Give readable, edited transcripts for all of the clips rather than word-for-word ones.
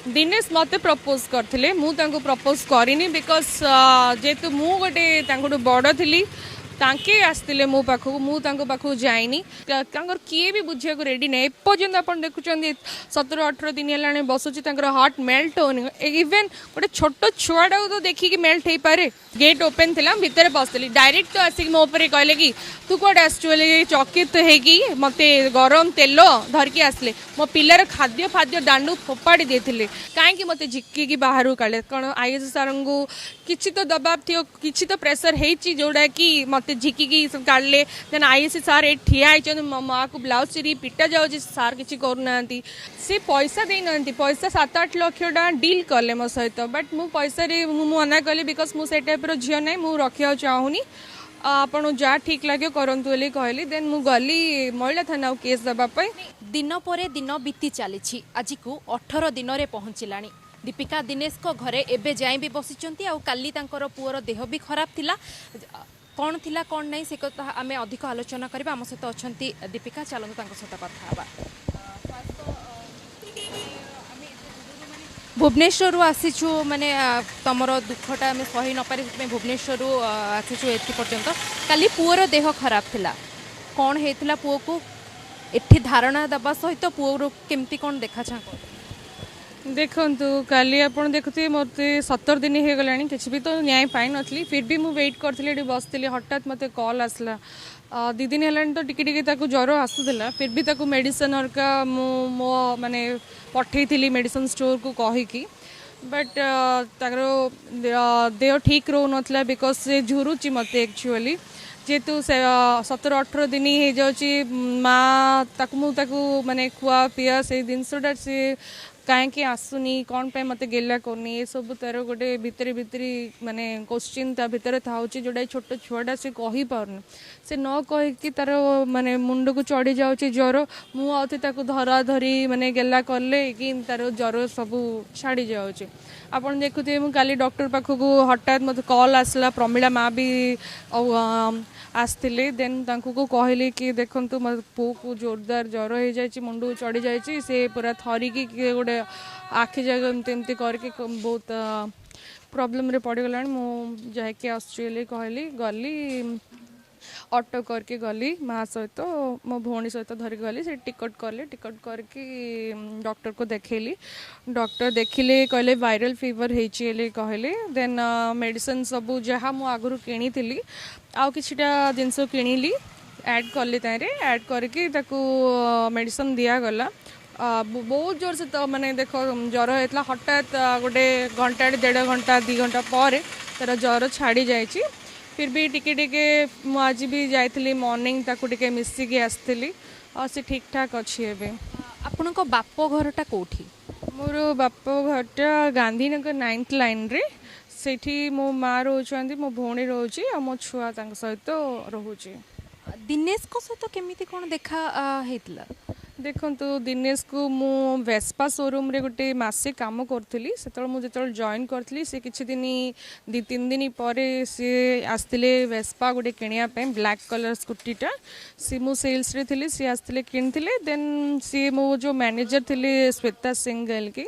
दिनेश मते प्रपोज करथिले मु तांको प्रपोज करिनी बिकॉज जेतु मु गोटे तांको बड़ थिली तांके आसतिले मो पाखु मु तांको पाखु जाइनी तांकर किए भी बुझिया को रेडी नै पर्यंत आपण देखुचंदी 17-18 दिन हेलाने बसुची तांकर हार्ट मेल्ट होनी इवन गोटे छोट छुआटा तो देखिकी मेल्ट हो पारे गेट ओपन थिला भितर बसली डायरेक्ट तो आसिक मो ऊपर कहले कि तू कोड आसचुले चकित हेगी मते गरम तेल धरकी आसले मो पिलार खाद्य फाद्य दांडू फोपाड़ी देथिले काहे मते झिक्की की बाहर काले कौन आईएस सार को किछि तो दबाव थियो किछि तो प्रेशर हेची जोड़ा कि मते झिकी काढले देन आईएस सार ए ठिया आइछन माँ को ब्लाउज चिरी पिटा जाऊ सार किछि करूनांती से पैसा दे नांती पैसा 7-8 लाख टका डील कले मो सहित बट मु पैसा रे मु मना कली बिकॉज मु से टाइप रो झियो नै मु रखिया चाहूनी आपण जा ठीक लगे करंतु बोली कहली देन मु गली महिला थाना केस दबा पई दिन पर दिन बीती चली आज को 18 दिन रे पहुँचलानी दीपिका दिनेश को घरे एबे जाई भी बसिचंती आ काली तांकर पुअर देह भी खराब थिला कौन थिला कौन नहीं से कथा आमे अधिक आलोचना करबा हम सहित अछंती दीपिका चलंतु तांको सहित कथा हबा भुवनेश्वर आसीचु माने तमर दुखटा आम सही न पारि भुवनेश्वर आसीचु एति पर्यंत काली पुअर देह खराब थिला कौन हेतिला पुओ को एठी धारणा दबा सहित पुओ केमती कौन देखा छा देखंतु काली आपण देखुथि मते 17 दिन हे गलानी किछि भी तो न्याय पाई नथली फिर भी मु वेट करथले एठी बसथले हठात मते कॉल आसला 2 दिन हेलानी तो टिके टिके ताकू ज्वर आसुला फिर भी ताकू मेडिसिन हरका मो माने पठेइथिली मेडिसिन स्टोर को कहि की बट तारो देह ठीक रो नथला बिकॉज से झुरुची मते एक्चुअली जेतु 17-18 दिन हो जाउची माँ ताकू माने खुआ पिया से जिनसटा से कहीं आसुनी कौन पे मत गेला करनी ये सब तार गोटे भितरी भितरी माने क्वेश्चन ता भितर था जोटा छोट छुआटा से कही पारन से न कहीकि तार माने मुंड को चढ़ी जाऊँच ज्वर मु आते धरा धरी माने गेला कले कि तार ज्वर सब छाड़ी जाऊँच आपन देखुथे मु काली डॉक्टर पाखक हठात मत कॉल आसला प्रमिला माँ भी आसते देन को कहले कि देखंतु मो पु को जोरदार ज्वर हो जाए मुंड चढ़ी जाए से पूरा थरिकी गोटे आखि जगह एमती करके बहुत प्रॉब्लम रे पड़ गला मु जाके आसुली कहली गली ऑटो करके गली माँ सहित मो भौणी सहित धरिक गली से टिकट कले टिकट करके डॉक्टर को देखली डॉक्टर देखिले कहले वायरल फीवर होइले कहले देन मेडिसिन सब जहाँ मु आगु किनी थी आउ किछिटा जिनस किणिली ऐड कले तारे ऐड करके मेडिसिन दिगला बहुत जोर से तो माने देख ज्वर होता हठात गोटे घंटा 1.5 घंटा 2 घंटा पर तार ज्वर छाड़ी जाइए फिर भी टिके टिके आज भी जाइली मॉर्निंग ताकू टिके मिसिकी आसती और से ठीक ठाक अच्छी एबे आपण को बाप घरटा कोठी मोर बाप घरटा गांधीनगर 9th लाइन रे सेठी मो माँ रोचंदी मो भौणी रोची और मो छुआ तांक सहित रोची दिनेश को सहित केमिति कोन देखा हेतला देखंतु दिनेश को मु वेस्पा शोरूम रे गोटे मासे काम करथली सेतल मु जेतल जॉइन करथली से किछि दिन 2-3 दिन परे से आस्तिले वेस्पा गोटे किनिया पे ब्लैक कलर स्कूटीटा सी मु सेल्स रे थिली से आस्तिले किनथिले देन सी मो जो मैनेजर थिले श्वेता सिंगल के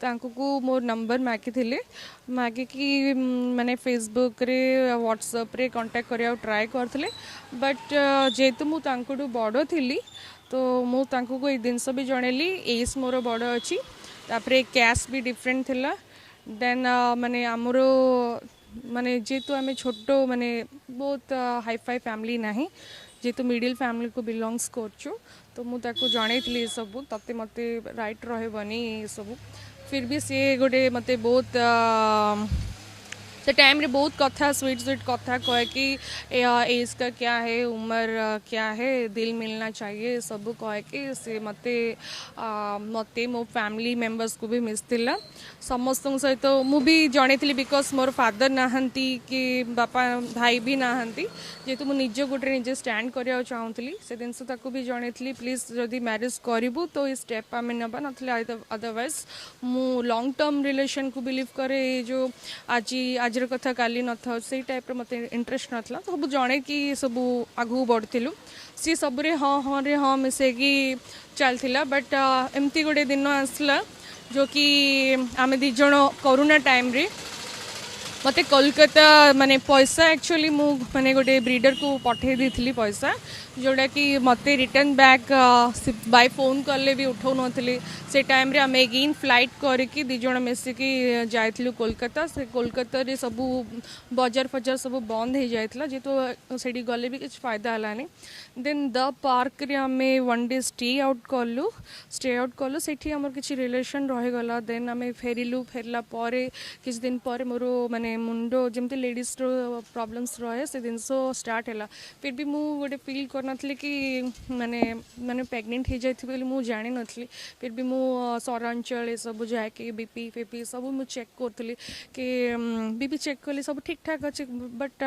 तांको को मोर नंबर मागी थिले मागी कि माने फेसबुक रे व्हाट्सएप रे कांटेक्ट करिया ट्राई करथले बट जेतु मु तांको बड़ थिली तो मु तांको को एक जिनस भी जनइली एज मोर बड़ अच्छी तापरे कैश भी डिफरेंट थिला देन माने आमर माने जेतु आमे छोटो माने बहुत हाई फाई फैमिली नाही जेतु मिडिल फैमिली को बिलोंग्स करछु तो मु ताको जनइली सब तते मते राइट रहबनी सब फिर भी सी गोटे मते बहुत से टाइम रे बहुत कथा स्वीट स्वीट कथा कहे कि एज का क्या है उम्र क्या है दिल मिलना चाहिए सब कहे कि से मते मते मो फैमिली मेंबर्स को भी मिसतिला समस्त सहित मु भी जणैली बिकॉज मोर फादर नहांती कि बापा भाई भी नहांती जेतु मु निज गोटे निजे स्टैंड करिया चाहूली से दिन से ताको भी जणैली प्लीज जदि मैरिज करिवु तो ये स्टेप आमे नबा नथले अदरवाइज मु लॉन्ग टर्म रिलेशन को बिलीव करे जो आज आजर कथा काली न था से टाइप मत इंटरेस्ट नाला सब जड़े कि सब आगू बढ़लु सी सबरे हाँ हाँ रे हाँ मिसेगी चलता बट एमती गोटे दिन आसला जो कि आम दी जन कोरोना टाइम रे मते कोलकाता माने पैसा एक्चुअली मु माने गोटे ब्रीडर को पठे दी पैसा जोड़ा कि मते रिटर्न बैक बाय फोन कले भी उठाऊ नथिली से टाइम रे आम एगेन फ्लाइट करके दी जण मिसिकी जाइथिलु कोलकाता से कोलकाता रे सब बजार फजार सब बंद हो जाइथिला जेतो सेठी गले भी कुछ फायदा हलानी देन द पार्क रे आम वन डे स्टे आउट कलु सेठी हमर किछि रिलेशन रहि गला देन आम फेरिलु फेरला परे किछ दिन परे मोरो माने मुंडो जमते लेडीज रो प्रॉब्लम्स रहे से दिन सो स्टार्ट हैला फिर भी मु गोटे फील करनथली कि माने माने प्रेग्नेंट हो जाइथि बोली मु जानि नथली फिर भी मु सहरांचल ए सब जाके बीपी फीपी सब मु चेक करथली कि बीपी चेक कली सब ठीक ठाक अछि बट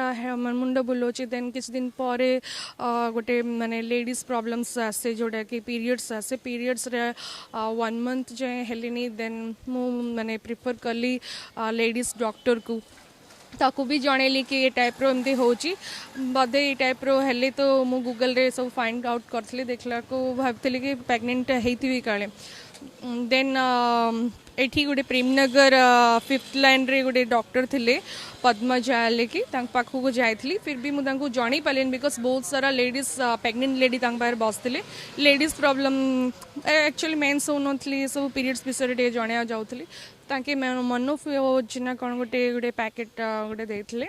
मुंडो बुलोची देन किछ दिन परे गोटे माने लेडीज प्रॉब्लम्स आसे जोडा कि पीरियड्स रे 1 मंथ जे हेलिनी देन मु माने प्रिफर कली लेडीज डॉक्टर को ताकू भी जनइली कि ये टाइप रो एमती होची बदे ये टाइप रो हेले तो मु गूगल रे सब फाइंड आउट करथली देखला को भाबथली कि प्रेग्नेंट हेइथिबी काले देन एठी गोटे प्रेमनगर 5th लाइन रे गोटे डॉक्टर थिले पद्मा जाले कि तांक पाखु को जाइथली फिर भी मु तांको जणी पालेन बिकॉज बहुत सारा लेडीज प्रेग्नेंट लेडी तांक बाहर बसथिले लेडीज प्रॉब्लम एक्चुअली मेंस होनथली सब पीरियड्स विषय रे जणया जाउथली तांके मनोफ योजना कौन गोटे गोटे पैकेट गोटे देते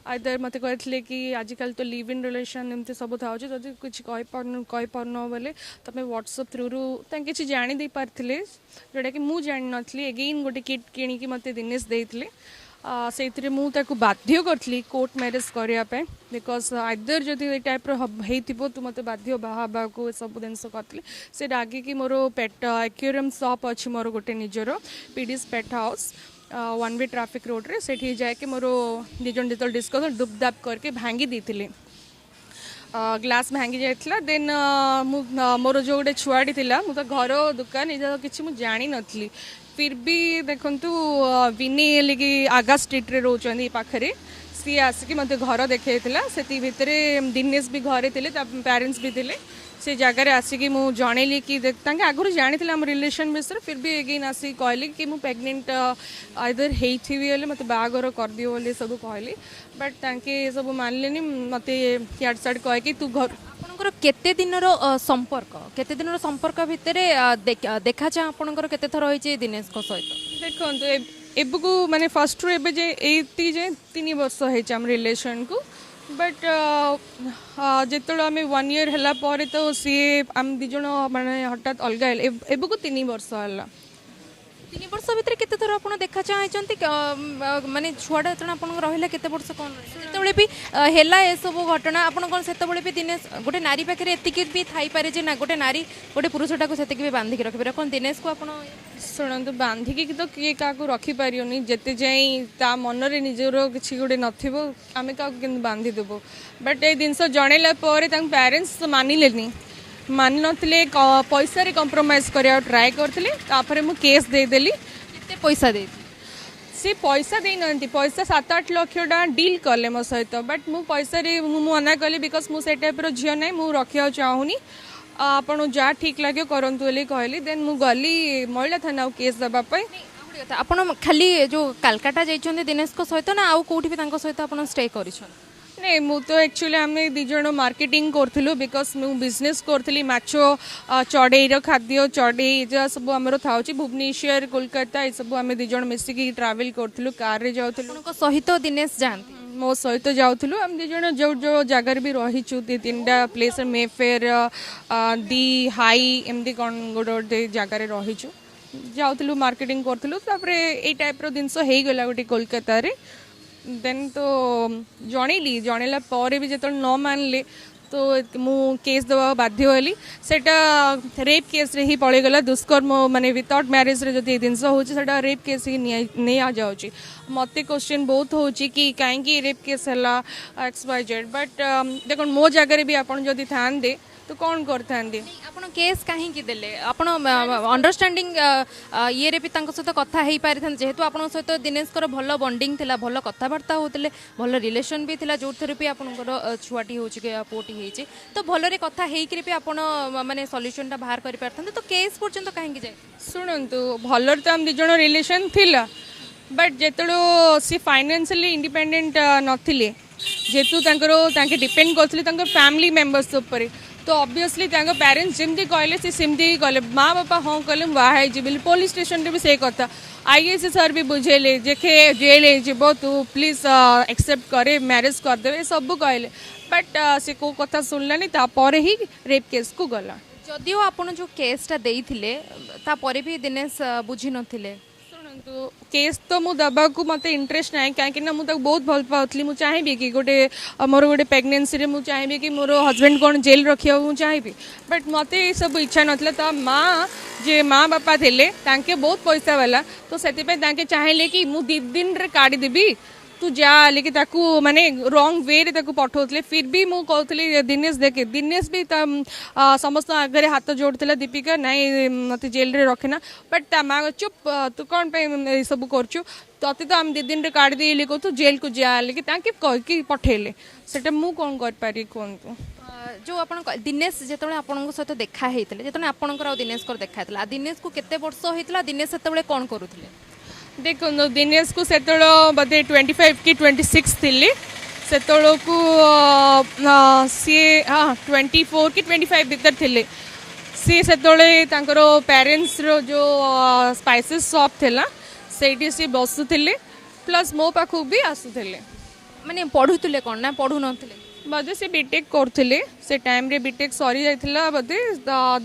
आदर मत कहते कि आजिकल तो लिव इन रिलेशन एमती सब था जब कुछ कहीपन बोले तुम व्हाट्सअप थ्रू रू कि जाणी दे पारे जोटा कि मुझे जानी नी एगेन गोटे किट किणी मत दिनेश देते से मुझे बाध्य करी कोर्ट मैरेज करने बिकज आइदर जदि टाइप हो तू मत बाध्य बाहा को सब जिन करी से रागिकी मोर पेट एक्वेरियम शॉप अच्छी मोर गोटे निजर पीडीएस पेट हाउस 1 वे ट्रैफिक रोड रे से जाके मोर दिज जो डिस्कस डुबदाब करके भांगी देती ग्लास भांगी जाइथिला देन मोर जो गोटे छुआटी थिला मु तो घर दुकान ये किसी मुझे जानी नथली फिर भी देखंतु विनी लगी आगा स्ट्रीट रे रोचंदी पाखरे सी आसिक मत घर देखा से भितर दिनेश भी घरे थे पेरेंट्स भी थे से जगार आसिक मुझे जनइली कि आगुरी जानी आम रिलेशन विषय फिर भी एगेन आसिक कहली कि मुझे प्रेग्नेंट आइदर होती मत बागर करदियो बोली सब कहली बट तांके सब मानले मत इड साइड कह कि तू घर आपणकर केते दिनर संपर्क भितर देखा जा आपणकर केते थर होइचे दिनेश को सहित देखो एबको माने फर्स्ट रू एबे जे एती जे 3 वर्ष है आम रिलेशन को बट जिते आम 1 ईयर है पर तो सी आम दिज माने हठात अलग एबको 3 वर्ष है 3 वर्ष भितर केते थर आपण देखा चाहते माने छुआटा जो आप रहा केते वर्ष कौन जो भी है ये सब घटना आपन कौन से भी दिनेश गोटे नारी पाखे एतिक भी थी पारे जे ना गोटे नारी गोटे पुरुषटा को से भी बांधिक रखिपारे कौन दिनेश को आप शुणु बांधिकी तो किए क्या रखिपर जिते जाए ता मनरे निजर किसी गोटे नमें क्या बांधिदेव बट ये जिनस जनइला पेरेन्ट्स मानिले मानि नथिले पैसा रे कंप्रोमाइज करिया ट्राई करथिले मु केस देदेली कितने पैसा दे से पैसा दे नंती पैसा 7-8 लाख टा डील कले मो सहित बट मु पैसा रे मु मना कली बिकॉज मु से टाइप रो झियो नै मु रखिया चाहूनी आपण जा ठीक लाग्यो करंतु बोली कहली देन मु गली महिला थाना केस दबा पई आपण खाली जो कलकत्ता जाइछन दिनेश को सहित ना आउ कोठी भी तांको सहित आपण स्टे करिछन नहीं मु तो एक्चुअली आम दिज मार्केटिंग करूँ बिकज मु बिजनेस करी माछ चढ़ई खाद्य चढ़ई जहाँ सब आम था भुवनेश्वर कोलकाता ये सब आम दिज मिसिकी ट्रावेल करूँ कार रे जाऊँ सहित दिनेश जाती मो सहित जाऊँ आम दिज जो जो जगार भी रहीचु 2-3टा प्लेस मेफेयर दी हाई एमती कौन गोटे जगार रहीचु जाऊँ मार्केटिंग करूँ ये टाइप जिनस हो गला गोटे कोलकाता रे देन तो जनइली जनइला पर भी जो न मानले तो मु केस दवा बाध्य होली सेटा रेप केस रे ही पड़ेगला दुष्कर्म माने विदाउट मैरिज रे जदि जिनस होची सेटा रेप केस ही नहीं आ जाउची मते क्वेश्चन बहुत होची कि काहे रेप केस हला XYZ बट देखो मो जगह भी आपन जदि ध्यान दे तो तो कौन करता ଆପଣ କେସ୍ କାହିଁକି ଦେଲେ ଆପଣ ଅଣ୍ଡରଷ୍ଟାଣ୍ଡିଂ ଇଏରେ ବି ତାଙ୍କ ସହିତ କଥା ହେଇପାରିଥାନ୍ତେ ଯେହେତୁ ଆପଣଙ୍କ ସହିତ ଦିନେଶଙ୍କର ଭଲ ବଣ୍ଡିଙ୍ଗ ଥିଲା ଭଲ କଥାବାର୍ତ୍ତା ହେଉଥିଲେ ଭଲ ରିଲେସନ୍ ବି ଥିଲା ଯେଉଁଥିରେ ବି ଆପଣଙ୍କର ଛୁଆଟି ହେଉଛି ପୁଅଟି ହେଇଛି ତ ଭଲରେ କଥା ହେଇକିରି ବି ଆପଣ ମାନେ ସଲ୍ୟୁସନଟା ବାହାର କରିପାରିଥାନ୍ତେ ତ କେସ୍ ପର୍ଯ୍ୟନ୍ତ କାହିଁକି ଯାଏ ଶୁଣନ୍ତୁ ଭଲରେ ତ ଆମ ଦୁଇ ଜଣ ରିଲେସନ୍ ଥିଲା ବଟ୍ ଯେତେବେଳେ ସେ ଫାଇନାନ୍ସିଆଲି ଇଣ୍ଡିପେଣ୍ଡେଣ୍ଟ ନଥିଲେ ଯେହେତୁ ତାଙ୍କେ ଡିପେଣ୍ଡ କରୁଥିଲେ ତାଙ୍କ ଫ୍ୟାମିଲି ମେମ୍ବର୍ସ ଉପରେ तो ऑब्वियसली पेरेंट्स जमी कहले सी सेमती ही कहले माँ बापा हाँ कहले बाहर बोली पुलिस स्टेशन भी से कथा आईएएस सर भी बुझेले जेखे जेल जीव तू प्लीज एक्सेप्ट करे मैरिज करदे सब कहले बट से को कथा शुणलानी तापर ही रेप केस को गला जदिओ आपण जो केसटा देइथिले तापर भी दिनेश बुझी नथिले शुणु केस तो मु दबा को मत इंटरेस्ट ना कहीं बहुत भल पाऊली मुझे चाहिए कि गोटे मोर गोटे प्रेगनेंसी मुझे चाहिए कि मोर हजबैंड कौन जेल रखा मुझे चाहिए बट मत सब इच्छा ना माँ जे माँ बापा थे बहुत पैसा वाला तो से चाहिए कि मुझे 2 दिन रे काढ़ीदेवी तू जा लेकिन ताकू माने रॉन्ग वे रे ताकू पठाउतले फिर भी मु कहतली दिनेश देखे दिनेश भी समस्त आगे हाथ जोड़ता दीपिका नाई मत जेल रे रखेना बट ता माँ चुप तू कौन पे सब करचु तते तो हम 2 दिन रे काढ़ देली को तू जेल को जा लेकिन ताके कह कि पठेले सेटा मु कौन कर पारी कोंतु जो आपण दिनेश जेतबे आपन सहित देखा हेतले जेतने आपनकर आ दिनेश कर देखा हेतला दिनेश को केते वर्ष हेतला दिनेश सेतबे कोन करूथले देखो दिनेश को से बोधे 25 कि 26 थी से को सी हाँ 24 कि 25 भीतर थे सी से पेरेंट्स रो जो स्पाइसेस शॉप थिला सेठी सी बसुले प्लस मो पाखु भी आसुले माने पढ़ुले कौन ना पढ़ु नथिले बोधे से बीटेक करथिले से टाइम रे बीटेक सरी जाइथिला बोधे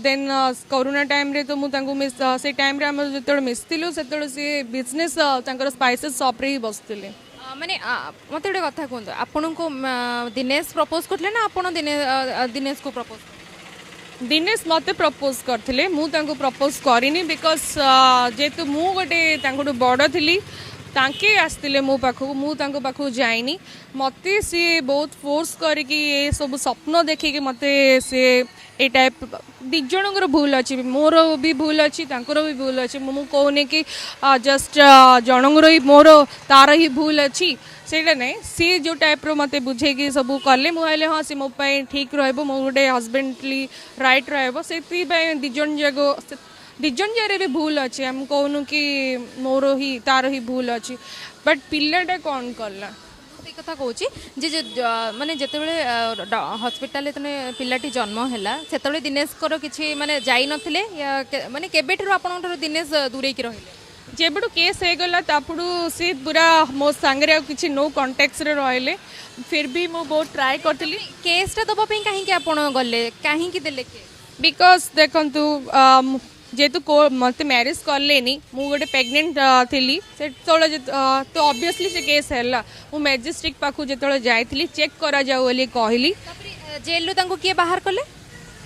देन कोरोना टाइम रे तो मु तांको मिस से टाइम रे हम जतोड़ मिसतिलु सेतोड़ से बिजनेस तांकर स्पाइसेस शॉप रे ही बसतिले माने मते गोटे कथा कहंतो आपन को दिनेश प्रपोज करले ना आपन दिनेश को प्रपोज दिनेश मते प्रपोज करथिले मु तांको प्रपोज करिनी बिकॉज जेतु मु गोटे तांको बड़ थिली तांके आसतिले मो पाखु मु तांको पाखु जाइनी मते सी बहुत फोर्स करके ये सब स्वप्न देखिके मते से ए टाइप दिजणकर भूल अच्छी मोर भी भूल अच्छी तांकर भी भूल अच्छी मु कहूनी कि जस्ट जनकर ही मोर तार ही भूल अच्छी सेटा नहीं सी जो टाइप रो मते बुझे कि सब कले मुझे हाँ सी मो ठीक रहिबो मो गोटे हजबैंडली राइट रहिबो सेति दिजण जागो दिजन जारे भी भूल अच्छे हम कहूनु कि मोर ही तार ही भूल अच्छी बट पिलाटा कौन कला कथा कहूँ जे माने जितेबले हस्पिटाल पिलाटी जन्म है से दिनेश किसी माने जाई नथिले माने केबेठु आपन दिनेश दूरे की रहिले जेबडू केस हो गला तापडू सी पूरा मो सांगरे किसी नो कांटेक्ट रे रहले फिर भी मो बहुत ट्राई करथली केसटा दबा पे काहे कि आपन गले काहे कि देले के बिकॉज देखंतु जेतु को मत मैरिज करलेनी मु गोटे प्रेग्नेंट थी से तो ऑब्वियसली से केस है मु मैजिस्ट्रेट पाखु जो जाइली चेक करा जाऊ बोली कहली जेल तांको किए बाहर कले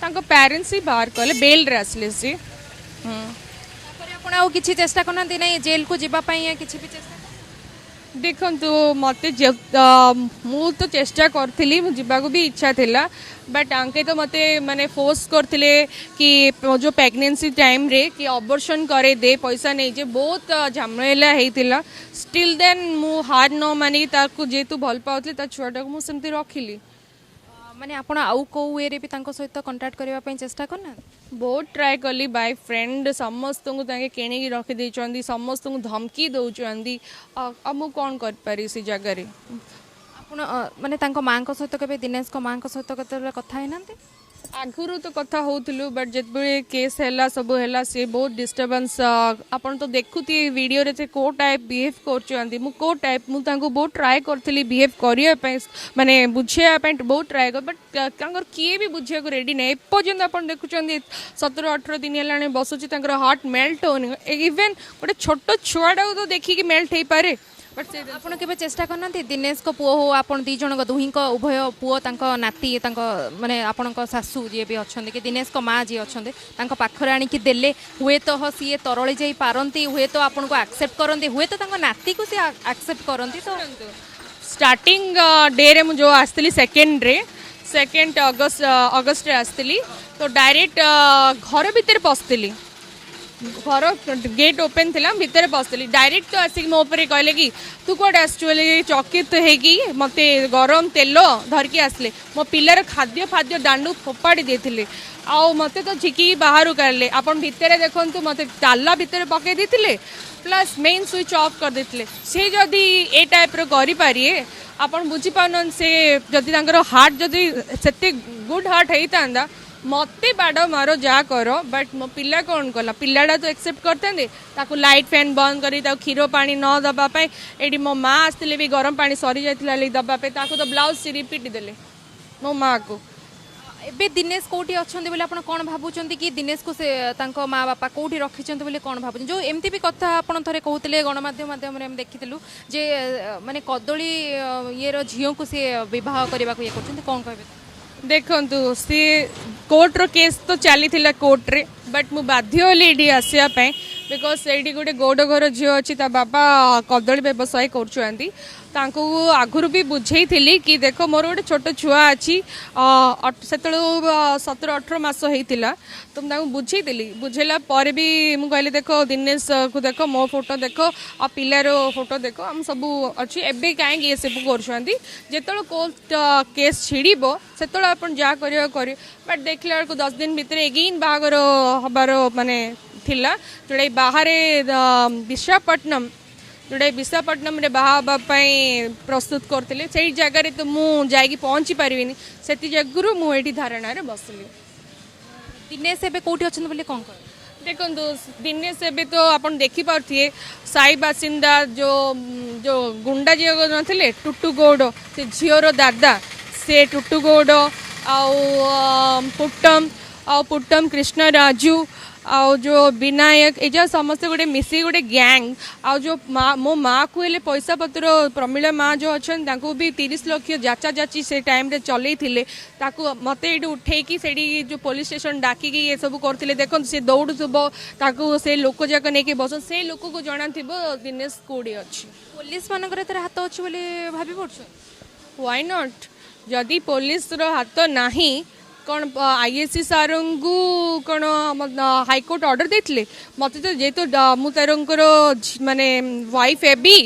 तांको पेरेंट्स ही बाहर कले बेल रे आसले से आपण आउ किछि चेष्टा करना नै जेल को जीवा पई या किछि भी चेष्टा देखंतु मते मु तो चेष्टा करथिली मु जीवा को भी इच्छा थिला बट आंके तो मते माने फोर्स करथिले कि जो प्रेगनेंसी टाइम रे कि अबॉर्शन करे दे पैसा नहीं जे बहुत झमेला हेतिला स्टिल देन मु हार न मानी ताकू जेतु भल पाउतले ता छुआटा को मु सेमती रखिली माने आपण आउ को वे रे भी तांको सहित कांटेक्ट करबा पई चेष्टा करना बहुत ट्राई कली बाय फ्रेंड समस्त को तांके केणी की रखि दै चंदी समस्त को धमकी दउ चंदी अब मु कोन कर पारी सी जगह रे आपण माने तांको मां को सहित केबे दिनेश को मां को सहित कते कथा है नांते आगुरु तो कथा होउथलु बट जेतबे केस हैला सब हैला से बहुत डिस्टर्बेंस आपण तो देखुती वीडियो रे से को टाइप बिहेव करचंदी मु को टाइप मु तांको बहुत ट्राई करथली बिहेव करिया पे माने बुझिया पे बहुत ट्राई कर बट तांकर किए भी बुझिया को रेडी नै पर्यंत आपण देखुचंदी 17-18 दिन हेलाने बसुची तांकर हार्ट मेल्ट होनी इवन गोटे छोट छुआडा तो देखि कि मेल्ट हे पारे बट से आपण केबे चेष्टा करना दिनेश को पुओ हो आपण दी जण दुही को उभय पुओ तांको नाती तांको माने आपण को सासू जे भी अछंदे कि दिनेश को मां जे अछंदे तांको पाखरे आनी कि देले हुए तो सी तरळी जाई पारंती हुए तो आपण को एक्सेप्ट करंती हुए तो तांको नाती को से एक्सेप्ट करंती तो स्टार्टिंग डे रे मु जो आस्तली सेकंड रे 2 अगस्ट आसती तो डायरेक्ट घर भितर पशुली घर गेट ओपन थिला भितर पशुली डायरेक्ट तो आसिक मो ऊपर कहले कि तू कौट आसुले चकित होगी मत गरम तेल धरिकी आसले मो पिलार खाद्य फाद्य दांडू फोपाड़ी देते आउ मत तो झिकी बाहर काढ़ले आपन भितर देखु मत ताला भितर पकई देते प्लस मेन स्विच ऑफ कर देते से जदि ए टाइप रो करि पारिए आपन बुझी पाउन से जदि तांकर हार्ट जदि सेते गुड हार्ट हेइतांदा मते बाड़ मारो जा करो बट मो पिला कौन कला पिलाटा तो एक्सेप्ट करते ताकू लाइट फैन बंद करी क्षीर पानी न दबापाई एटी मो माँ आसते भी गरम पानी सरी जाता दबापे ताकू तो ब्लाउज सी रिपीट देले मो माँ को एबे दिनेश कोठी अछंती बोले आपण कोन भाबुचंती कि दिनेश को से तांको माँ बापा कोठी रखिचंती बोले कोन भाबुचंती जो एमती भी कथा आपण थरे कहउतले गणमाध्यम माध्यम रे हम देखितलु जे माने कदली ये रो झियो को से विवाह करबा को ये करचंती कोन कहबे देखंतु सी कोर्ट रो केस तो चली थिला कोर्ट रे बट मु बाध्य होली एडी आसिया पे बिकॉज एडी गोटे गौड़ घर झील अच्छी बापा कदली व्यवसाय करुँच आगुरी भी बुझे थी कि देख मोर गोटे छोट छुआ अच्छी से 17-18 मास होता तो मुझे बुझे बुझेला पर भी मुझे कहली देख दिनेश को देख मो फोटो देख आ पिलार फोटो देख आम सब अच्छी एवं कहीं ये सब कर कोर्ट केस छिड़ से आप जहाँ कर बट देखला बेलू 10 दिन भितर एगेन बाहागर हबार माने थिला जोड़ा बाहर विशाखापट्टनम जोड़ा विशाखापट्टनम रे बाहा प्रस्तुत करते से जगार तो मुझे पहुँची पारिनी से जगह मुझे धारणा रे बसली दिनेश एबे कोठी अछन बोले कोन कर देखो दिनेश एबे तो आपन देखि पारथिए साई बासिंदा जो जो गुंडा जी नथिले टुटू गौड़ से झीवर दादा से टुटू गौड़ पुट्टम कृष्ण राजू आउ जो विनायक ये समस्त गोटे मिसी गोटे गैंग आउ जो मो माँ को हेले पैसा पत्र प्रमिला माँ जो अच्छा भी 30 लाख जाचा जाची से टाइम रे चलई थिले ताकू मते एठी उठेकी सेठी जो पुलिस स्टेशन डाकिकी ये सब करथिले देखो से दौड़ुथबो ताकू से लोक जाक नेके बस से लोक को जणा थिबो दिनेश कोडी अछि पुलिस मानकर तर हाथ अछि बोले भाबी पड़छ व्हाई नॉट जदि पुलिस रो हाथ नाही कौन आईएससी सार को कौन हाईकोर्ट ऑर्डर देते मत तो जेहेतु मुझे माने वाइफ हेबी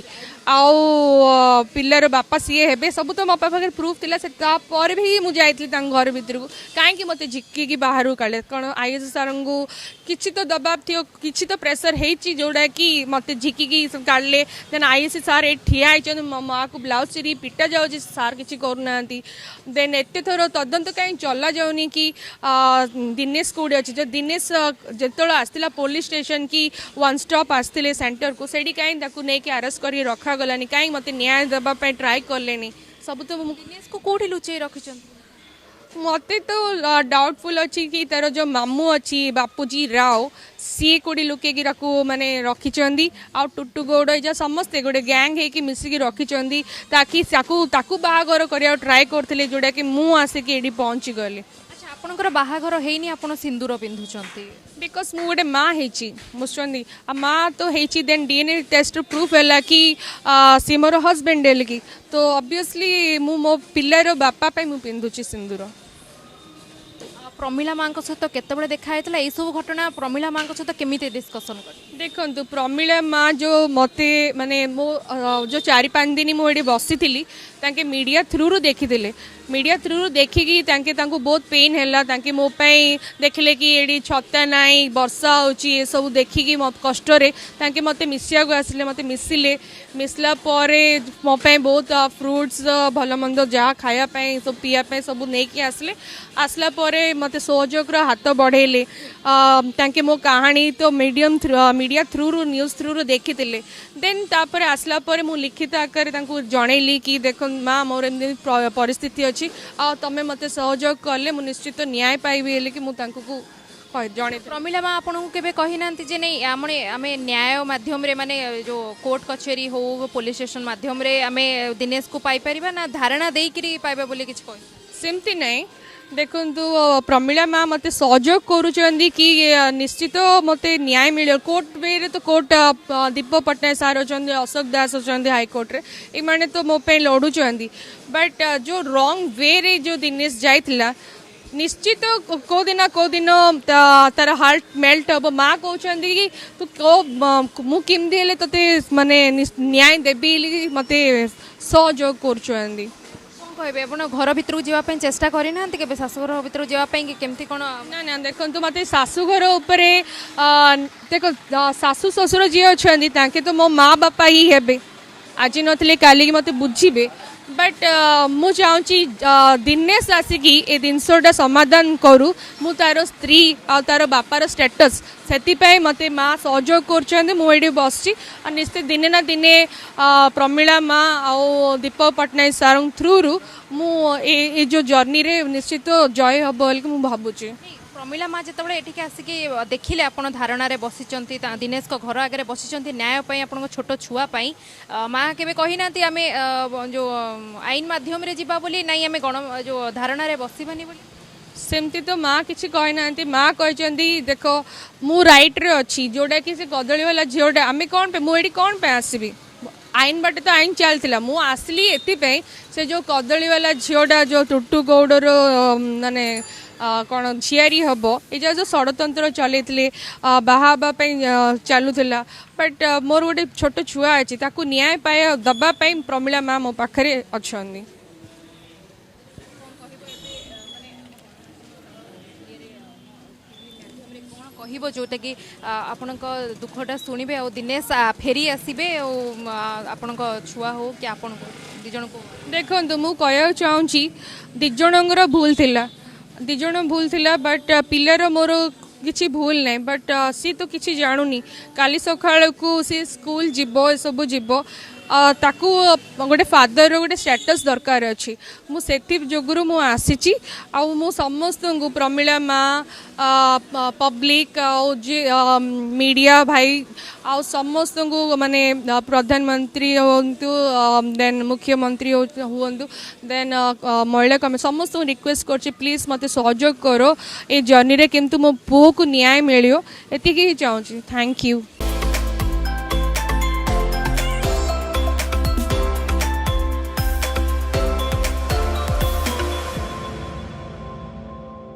आउ पिलार बापा सी हे सब तो मो पाखे प्रूफ थिला से तापर भी मुझे जाइली घर भितर को कहीं मत झिकी बाहर काले कौन आईएससी सार को किसी तो दबाव थी किसी तो प्रेसर होती जोड़ा कि मत झिकी काढ़ले देन आईएससी सार ये ठिया होती मो माँ को ब्लाउज चिरी पिटा जाऊँगी सार किसी करूना देन एत थर तदंत कहीं चला जाऊनी कि दिनेश कौड़ी अच्छी जो दिनेश जो आसला पुलिस स्टेशन की वन स्टॉप आसते सेंटर को सेठी कहीं नहीं अरेस्ट कर रखा गलानी कहीं मत न्याय देवाई ट्राए कले सब तो दिनेश को कोठी लुचई रखिछन मते तो डाउटफुल अच्छी कि तार जो मामू अच्छी बापूजी राव सी कोड़ी लुकेकी माने रखिचंदी आ टुटू गौड़ या समस्ते गोटे गैंग है कि मिसिकी रखिचंदी ताकि ताकू बाहागर करिया ट्राए करथिले जोड़ा कि मु आसिक एडी पहुंची गली अच्छा आपनकर बाहागर हेनी आपण सिंदूर पिंधुचंती बिकॉज मु गोटे माँ होती बुझुंदी आ माँ तो होती देन डीएनए टेस्ट प्रूफ है कि सी मोर हजबैंड है कि तो ऑब्वियसली मु मो पिलार बापा पे मु पिंधुची सिंदूर प्रमिला माँ सहित केतबे देखा यही सब घटना प्रमिला माँ सहित केमी डिस्कसन कर देखो प्रमिला माँ जो मते माने मो जो 4-5 दिन मुझे बसी थी मीडिया थ्रू रू देखी मीडिया थ्रू देखिकी बहुत पेन है मो देखले कि ये छता नाई वर्षा होची ये सब देखिकी मत कष्ट मत मिसिया को आसिले मत मिसिले मिसला मो बहुत फ्रुट्स भल मंद जहाँ खायापाई सब पीवाई सब नहीं आसले आसला मत सहयोग हाथ बढ़ेले मो कहानी तो मीडिया थ्रू रू न्यूज थ्रू रू देखी देन तापर आसला मु लिखित आकार जनइली कि देख माँ मोर एम परिस्थिति अच्छी आ तमें मत सहयोग कले मु निश्चित न्याय पाइबी कि जन प्रमिला माँ आपको केबे कही ना जे नहीं आमे न्याय माध्यम रे माने जो कोर्ट कचेरी हो पुलिस स्टेशन माध्यम रे आमे दिनेश को पाई परिबा ना धारणा देई करी पाइबा बोले किछ कहि सेमती नहीं देखନ୍ତୁ प्रमिला माँ मते सहयोग करुँच कि निश्चित मते न्याय मिले कोर्ट वे तो कोर्ट दीप पट्टनायक सार अच्छा अशोक दास अच्छा हाईकोर्ट रे इमाने तो मो पे लड़ुंट बट जो रॉन्ग वे रे जो दिनेश जाइथिला निश्चित को दिन तार हार्ट मेल्ट हम माँ कहते कि तू को मु केमती हेले तते माने न्याय देबी मते सहयोग करुँच कहबे आपण घर भितर जावाई चेष्टा करना के शाशुघर भितर जावाई केमती कौन ना ना देखो मत शाशुघर उपरे देख शाशु ससुर जी अच्छा तो मो माँ बापा ही हेबे आज नथिले काली मते बुझीबे बट मु चाहूँगी दिनेश आसिकी ए जिनसटा समाधान करू मु तार स्त्री आ तार बापार स्टेटस से मते माँ सहयोग कर बस निश्चित दिने ना दिने प्रमिला माँ आ दीप पट्टनायक सार थ्रू रु मु जो जर्नी रे निश्चित जय हम बोल मु भावुची प्रमिला माँ जिते ये आसिक देखिले आप धारणा बसी दिनेश को घर आगे बसी न्याय आप छोट छुआपाई माँ के कही ना आम जो आईन मध्यम जावा बोली नाई आम गण जो धारणा बसबानी सेमती तो माँ किसी कही ना माँ कहते देख मु रईट रे अच्छी जोटा कि कदली वाला झीटा आम कौन पे मुझे कौन पे आसबि आईन बाटे तो आईन चलता मु आसली एपाई से जो कदली वाला झीटा जो टुटू गौड़र माने कौन झियारी हम ये जो षड़तंत्र चलते बाहापी चलूला बट मोर गोटे छोट छुआ अच्छी ताकू न्याय पाए दबापाई प्रमिला माँ मो पाखे अच्छा कह जोटा कि आपण दुखटा शुणे आ दिनेश फेरी आसबे आपण छुआ हो कि आपण दिज को देखो मु कह चाहूँगी दिजर भूल थिला दिजण भूल थिला बट पिलार मोर किसी भूल नहीं बट सी तो किसी जानूनी काली सकाळ को सी स्कूल जीव सब जीव ताकू गोटे फादर गोटे स्टेटस दरकार अच्छी मुझे जोगुरु मु आसी मु समस्त को प्रमिला माँ पब्लिक मीडिया भाई आ समस्त को माने प्रधानमंत्री होंतु देन मुख्यमंत्री हूँ देन महिला कमी समस्त को रिक्वेस्ट कर प्लीज मते सहयोग करो ए जर्नी रे किंतु मो पुओ को न्याय मिलियो एतिकी चाहूँगी थैंक यू।